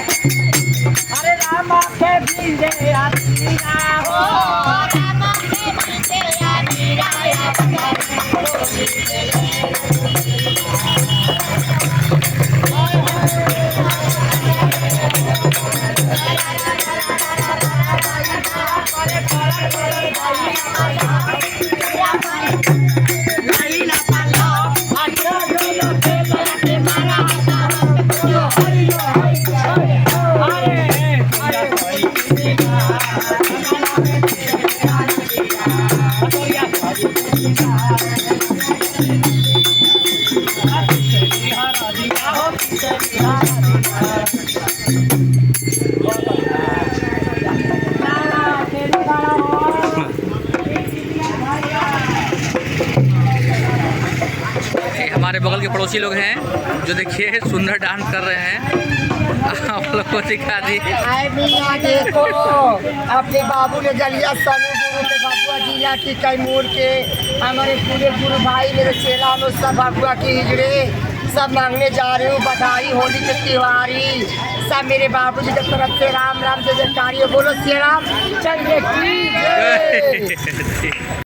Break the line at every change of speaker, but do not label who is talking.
अरे रामा के बीजे आतीरा हो रामा के बीजे आतीरा
हमारे बगल के पड़ोसी लोग हैं जो देखिए सुंदर डांस कर रहे हैं। आप लोग को दिखा दी।
देखो अपने बाबू ने जलिया सनु गुरु के बबुआ जिला की कैमूर के हमारे पूरे गुरु भाई मेरे चेला में सब बबुआ की हिजड़े सब मांगने जा रही हूँ। बधाई होली के त्योहारी सब मेरे बाबू जी की तरफ से राम राम जय जयकारी बोलो श्री राम चंद्र की जय।